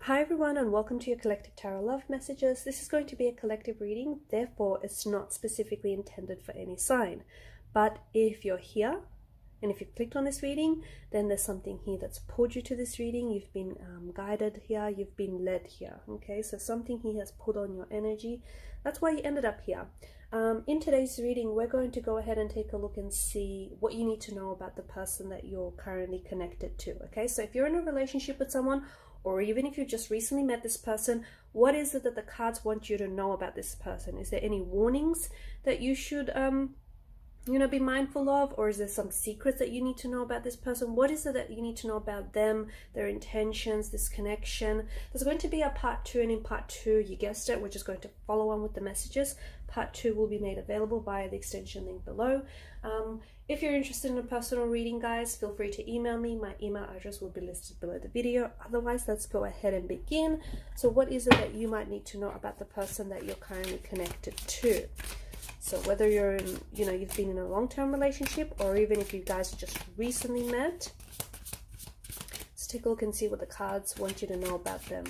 Hi everyone, and welcome to your collective tarot love messages. This is going to be a collective reading, therefore it's not specifically intended for any sign. But if you're here and if you've clicked on this reading, then there's something here that's pulled you to this reading. You've been guided here, you've been led here. Okay, so something here has pulled on your energy. That's why you ended up here. In today's reading, we're going to go ahead and take a look and see what you need to know about the person that you're currently connected to. Okay, so if you're in a relationship with someone, or even if you just recently met this person, what is it that the cards want you to know about this person? Is there any warnings that you should be mindful of, or is there some secrets that you need to know about this person? What is it that you need to know about them, their intentions, this connection? There's going to be a part 2, and in part 2, you guessed it, we're just going to follow on with the messages. Part 2 will be made available via the extension link below. If you're interested in a personal reading, guys, feel free to email me. My email address will be listed below the video. Otherwise, let's go ahead and begin. So what is it that you might need to know about the person that you're currently connected to? So whether you're in, you've been in a long-term relationship, or even if you guys just recently met, let's take a look and see what the cards want you to know about them.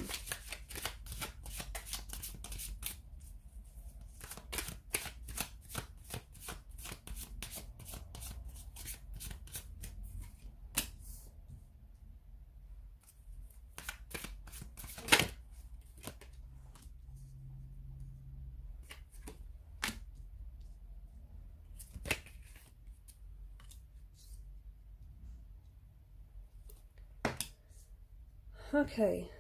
Okay.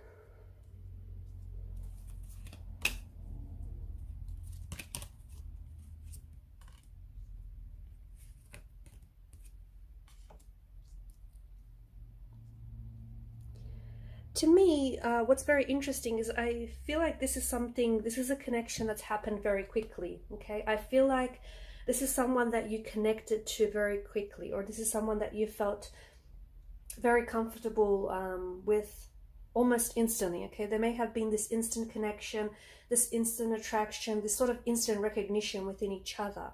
To me, what's very interesting is I feel like this is a connection that's happened very quickly, okay? I feel like this is someone that you connected to very quickly, or this is someone that you felt very comfortable with almost instantly, okay? There may have been this instant connection, this instant attraction, this sort of instant recognition within each other.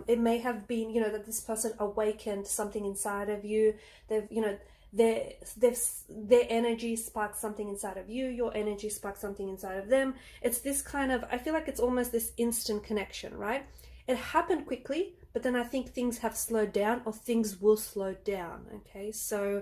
It may have been, that this person awakened something inside of you. Their energy sparked something inside of you, your energy sparked something inside of them. It's this kind of, I feel like it's almost this instant connection, right? It happened quickly, but then I think things have slowed down, or things will slow down, okay? So,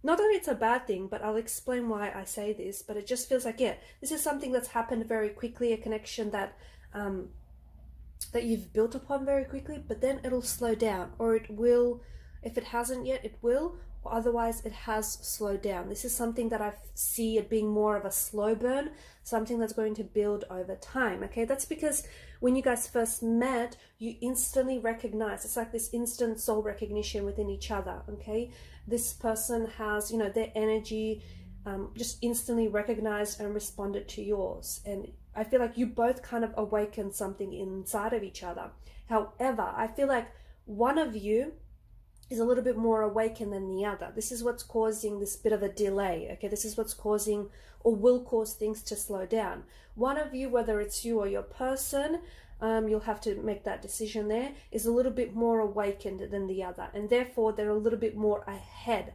not that it's a bad thing, but I'll explain why I say this, but it just feels like, yeah, this is something that's happened very quickly, a connection that that you've built upon very quickly, but then it'll slow down, or it will, if it hasn't yet, it will, or otherwise it has slowed down. This is something that I see it being more of a slow burn, something that's going to build over time, okay? That's because when you guys first met, you instantly recognize, it's like this instant soul recognition within each other, okay? This person has, their energy just instantly recognized and responded to yours. And I feel like you both kind of awakened something inside of each other. However, I feel like one of you is a little bit more awakened than the other. This is what's causing this bit of a delay, okay? This is what's causing, or will cause, things to slow down. One of you, whether it's you or your person, you'll have to make that decision there, is a little bit more awakened than the other, and therefore they're a little bit more ahead,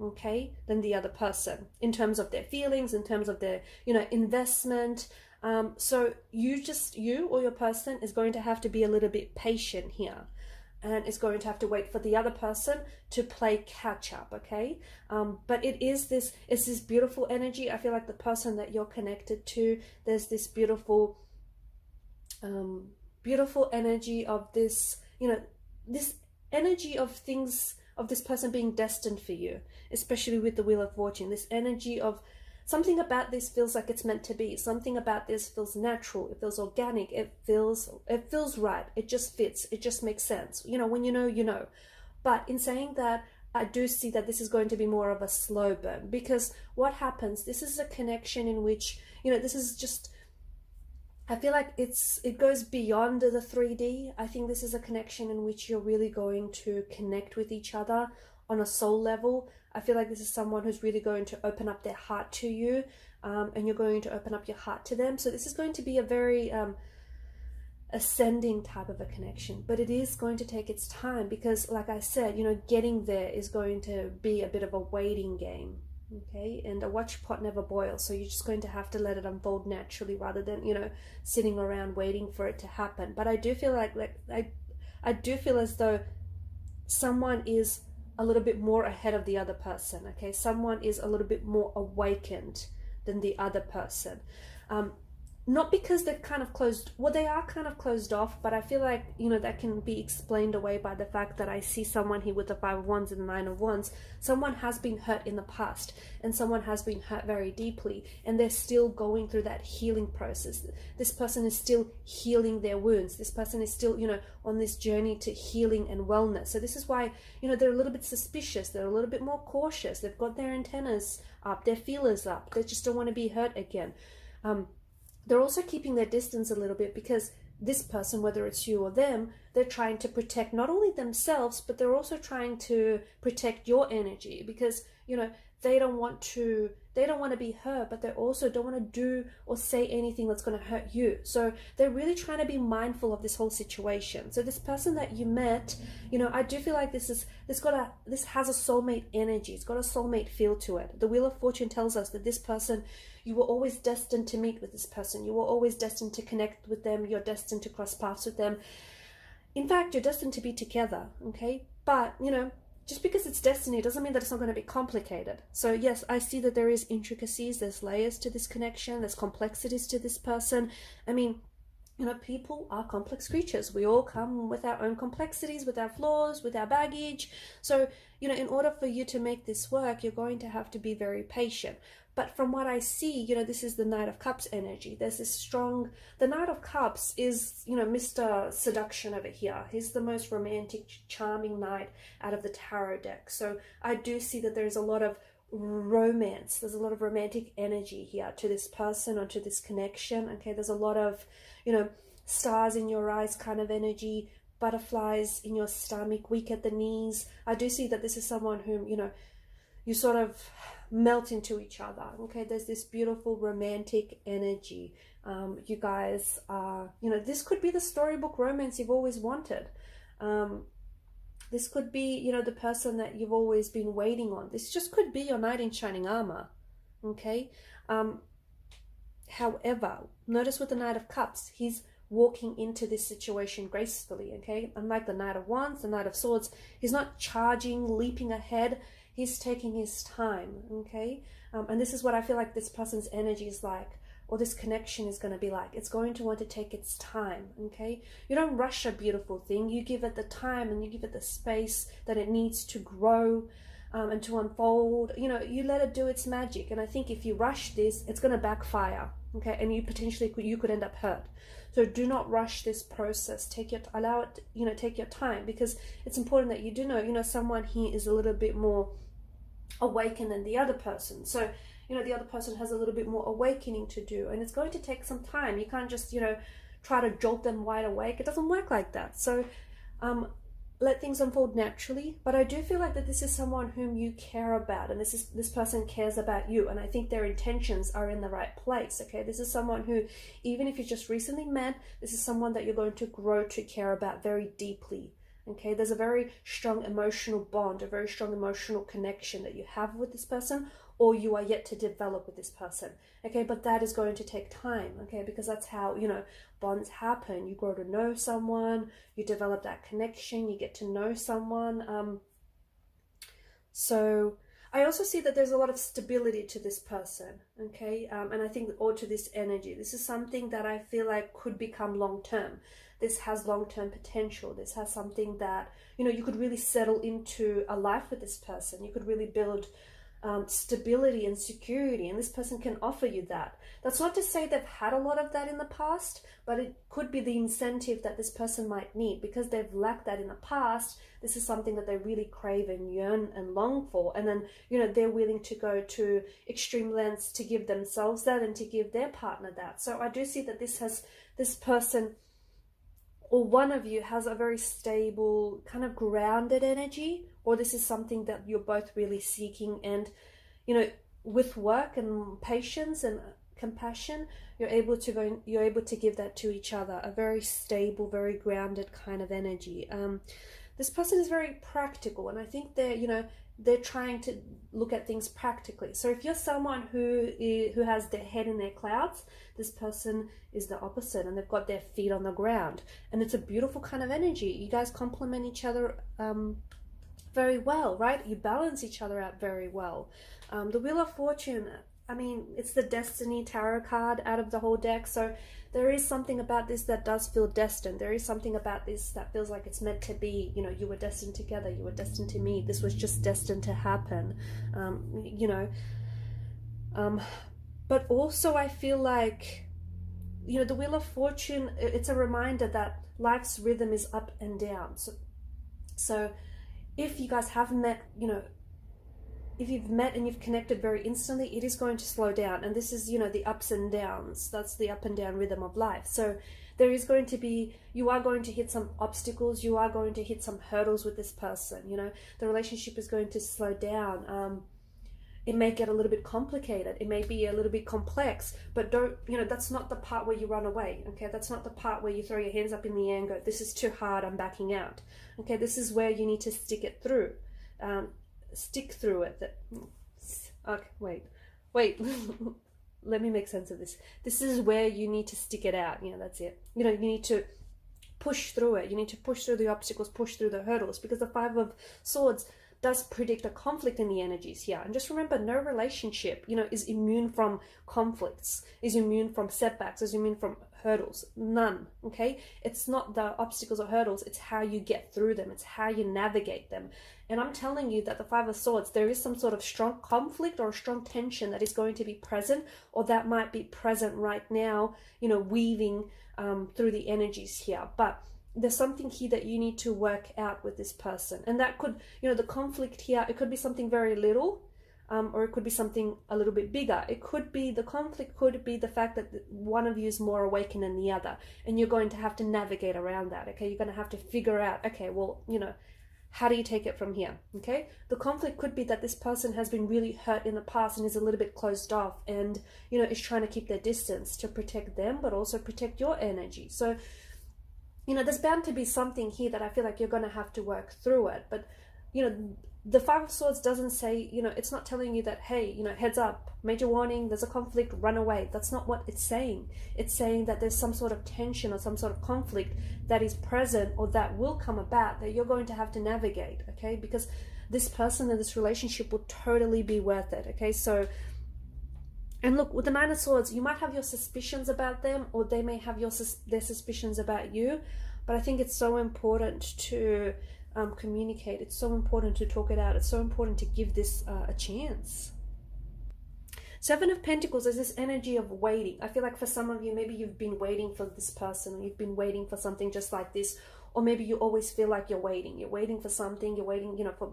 okay, than the other person in terms of their feelings, in terms of their, investment. So you or your person is going to have to be a little bit patient here, and is going to have to wait for the other person to play catch up, okay? But it's this beautiful energy. I feel like the person that you're connected to, there's this beautiful energy of this, this energy of things, of this person being destined for you, especially with the Wheel of Fortune. This energy of something about this feels like it's meant to be. Something about this feels natural. It feels organic. It feels right. It just fits. It just makes sense. When you know. But in saying that, I do see that this is going to be more of a slow burn, because what happens, this is a connection in which, this is just, I feel like it goes beyond the 3D. I think this is a connection in which you're really going to connect with each other on a soul level. I feel like this is someone who's really going to open up their heart to you, and you're going to open up your heart to them. So this is going to be a very ascending type of a connection, but it is going to take its time, because like I said, getting there is going to be a bit of a waiting game. Okay, and a watch pot never boils, so you're just going to have to let it unfold naturally rather than, you know, sitting around waiting for it to happen. But I do feel like I do feel as though someone is a little bit more ahead of the other person. Okay, someone is a little bit more awakened than the other person. Not because they're kind of closed, well, they are kind of closed off, but I feel like, you know, that can be explained away by the fact that I see someone here with the Five of Wands and the Nine of Wands. Someone has been hurt in the past, and someone has been hurt very deeply, and they're still going through that healing process. This person is still healing their wounds. This person is still, you know, on this journey to healing and wellness. So this is why, you know, they're a little bit suspicious. They're a little bit more cautious. They've got their antennas up, their feelers up. They just don't want to be hurt again. They're also keeping their distance a little bit because this person, whether it's you or them, they're trying to protect not only themselves, but they're also trying to protect your energy because, you know, they don't want to be hurt, but they also don't want to do or say anything that's going to hurt you. So they're really trying to be mindful of this whole situation. So this person that you met, you know, I do feel like this has a soulmate energy. It's got a soulmate feel to it. The Wheel of Fortune tells us that this person, you were always destined to meet with this person. You were always destined to connect with them. You're destined to cross paths with them. In fact, you're destined to be together, okay? But, you know, just because it's destiny doesn't mean that it's not going to be complicated. So yes, I see that there is intricacies, there's layers to this connection, there's complexities to this person. I mean, you know, people are complex creatures. We all come with our own complexities, with our flaws, with our baggage. So, you know, in order for you to make this work, you're going to have to be very patient. But from what I see, you know, this is the Knight of Cups energy. There's this strong, the Knight of Cups is, you know, Mr. Seduction over here. He's the most romantic, charming knight out of the tarot deck. So I do see that there's a lot of romance. There's a lot of romantic energy here to this person or to this connection. Okay, there's a lot of, you know, stars in your eyes kind of energy, butterflies in your stomach, weak at the knees. I do see that this is someone whom, you know, you sort of melt into each other. Okay, there's this beautiful romantic energy. You guys are, you know, this could be the storybook romance you've always wanted. This could be, you know, the person that you've always been waiting on. This just could be your knight in shining armor. Okay. However, notice with the Knight of Cups, he's walking into this situation gracefully. Okay, unlike the Knight of Wands, the Knight of Swords, he's not charging, leaping ahead. He's taking his time, okay? And this is what I feel like this person's energy is like, or this connection is going to be like. It's going to want to take its time, okay? You don't rush a beautiful thing. You give it the time and you give it the space that it needs to grow and to unfold. You know, you let it do its magic. And I think if you rush this, it's going to backfire, okay? And you could end up hurt. So do not rush this process. Allow it, you know, take your time, because it's important that you do know, you know, someone here is a little bit more awakened than the other person. So, you know, the other person has a little bit more awakening to do, and it's going to take some time. You can't just, you know, try to jolt them wide awake. It doesn't work like that. So let things unfold naturally. But I do feel like that this is someone whom you care about, and this person cares about you, and I think their intentions are in the right place. Okay, this is someone who, even if you just recently met, this is someone that you're going to grow to care about very deeply. Okay, there's a very strong emotional bond, a very strong emotional connection that you have with this person, or you are yet to develop with this person. Okay, but that is going to take time. Okay, because that's how, you know, bonds happen. You grow to know someone, you develop that connection, you get to know someone. So I also see that there's a lot of stability to this person. Okay, and I think, or to this energy. This is something that I feel like could become long-term. This has long-term potential. This has something that, you know, you could really settle into a life with this person. You could really build stability and security, and this person can offer you that. That's not to say they've had a lot of that in the past, but it could be the incentive that this person might need. Because they've lacked that in the past, this is something that they really crave and yearn and long for, and then, you know, they're willing to go to extreme lengths to give themselves that and to give their partner that. So I do see that this person, or one of you, has a very stable, kind of grounded energy, or this is something that you're both really seeking. And, you know, with work and patience and compassion, you're able to give that to each other, a very stable, very grounded kind of energy. This person is very practical, and I think they're, you know, they're trying to look at things practically. So if you're someone who has their head in their clouds, this person is the opposite, and they've got their feet on the ground, and it's a beautiful kind of energy. You guys complement each other very well, right? You balance each other out very well. The Wheel of Fortune, I mean, it's the Destiny Tarot card out of the whole deck, so there is something about this that does feel destined. There is something about this that feels like it's meant to be. You know, you were destined together, you were destined to meet, this was just destined to happen, you know. But also I feel like, you know, the Wheel of Fortune, it's a reminder that life's rhythm is up and down. So if you guys have met, you know, if you've met and you've connected very instantly, it is going to slow down. And this is, you know, the ups and downs. That's the up and down rhythm of life. So there is going to be, you are going to hit some obstacles. You are going to hit some hurdles with this person. You know, the relationship is going to slow down. It may get a little bit complicated. It may be a little bit complex, but don't, you know, that's not the part where you run away. Okay. That's not the part where you throw your hands up in the air and go, this is too hard, I'm backing out. Okay. This is where you need to stick it through. Stick through it. Okay, wait. Let me make sense of this. This is where you need to stick it out. You know, that's it. You know, you need to push through it. You need to push through the obstacles, push through the hurdles, because the Five of Swords does predict a conflict in the energies here. And just remember, no relationship, you know, is immune from conflicts, is immune from setbacks, is immune from hurdles. None. Okay. It's not the obstacles or hurdles. It's how you get through them. It's how you navigate them. And I'm telling you that the Five of Swords, there is some sort of strong conflict or a strong tension that is going to be present, or that might be present right now, you know, weaving through the energies here. But there's something here that you need to work out with this person. And that could, you know, the conflict here, it could be something very little, or it could be something a little bit bigger. It could be, the conflict could be the fact that one of you is more awakened than the other, and you're going to have to navigate around that. Okay, you're going to have to figure out, okay, well, you know, how do you take it from here? Okay, the conflict could be that this person has been really hurt in the past and is a little bit closed off, and, you know, is trying to keep their distance to protect them, but also protect your energy. So, you know, there's bound to be something here that I feel like you're going to have to work through it. But, you know, the Five of Swords doesn't say, you know, it's not telling you that, hey, you know, heads up, major warning, there's a conflict, run away. That's not what it's saying. It's saying that there's some sort of tension or some sort of conflict that is present, or that will come about, that you're going to have to navigate, okay? Because this person and this relationship will totally be worth it, okay? So, and look, with the Nine of Swords, you might have your suspicions about them, or they may have their suspicions about you. But I think it's so important to communicate. It's so important to talk it out. It's so important to give this a chance. Seven of Pentacles is this energy of waiting. I feel like for some of you, maybe you've been waiting for this person. You've been waiting for something just like this. Or maybe you always feel like you're waiting. You're waiting for something. You're waiting, you know, for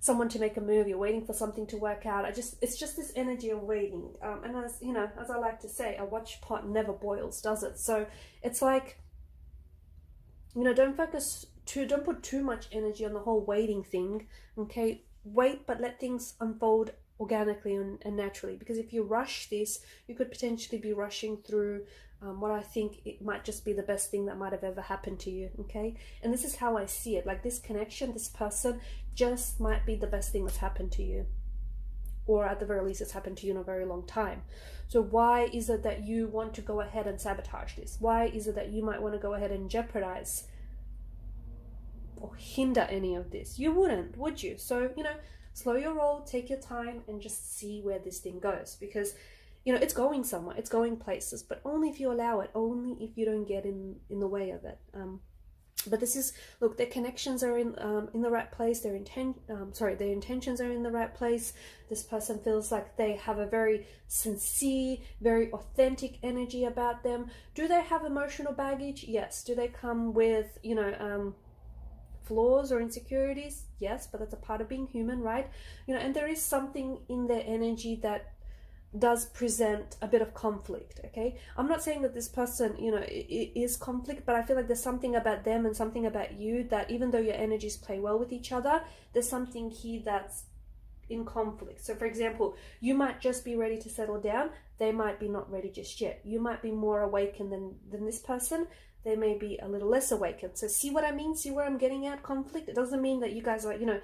someone to make a move. You're waiting for something to work out. It's just this energy of waiting. And as you know, as I like to say, a watch pot never boils, does it? So it's like, you know, don't put too much energy on the whole waiting thing. Okay, wait, but let things unfold organically and naturally. Because if you rush this, you could potentially be rushing through what I think it might just be the best thing that might have ever happened to you. Okay, and this is how I see it. Like, this connection, this person just might be the best thing that's happened to you, or at the very least it's happened to you in a very long time. So why is it that you want to go ahead and sabotage this? Why is it that you might want to go ahead and jeopardize or hinder any of this? You wouldn't, would you? So, you know, slow your roll, take your time, and just see where this thing goes. Because, you know, it's going somewhere, it's going places, but only if you allow it, only if you don't get in the way of it. But this is, look, their connections are in the right place. Their intentions are in the right place. This person feels like they have a very sincere, very authentic energy about them. Do they have emotional baggage? Yes. Do they come with, you know, flaws or insecurities? Yes, but that's a part of being human, right? You know, and there is something in their energy that does present a bit of conflict. Okay, I'm not saying that this person, you know, it is conflict, but I feel like there's something about them and something about you that, even though your energies play well with each other, there's something here that's in conflict. So for example, you might just be ready to settle down, they might be not ready just yet. You might be more awakened than this person, they may be a little less awakened. So see what I mean? See where I'm getting at? Conflict, it doesn't mean that you guys are, you know,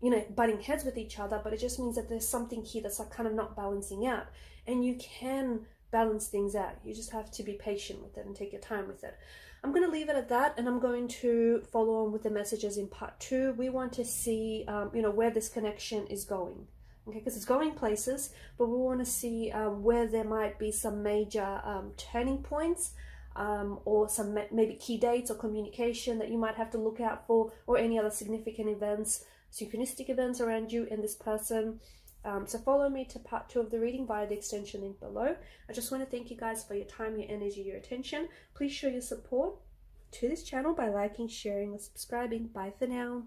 you know, butting heads with each other, but it just means that there's something here that's like kind of not balancing out. And you can balance things out. You just have to be patient with it and take your time with it. I'm going to leave it at that, and I'm going to follow on with the messages in part 2. We want to see, you know, where this connection is going. Okay, because it's going places, but we want to see where there might be some major turning points, or some maybe key dates or communication that you might have to look out for, or any other significant events, synchronistic events around you and this person. So follow me to part 2 of the reading via the extension link below. I just want to thank you guys for your time, your energy, your attention. Please show your support to this channel by liking, sharing, or subscribing. Bye for now.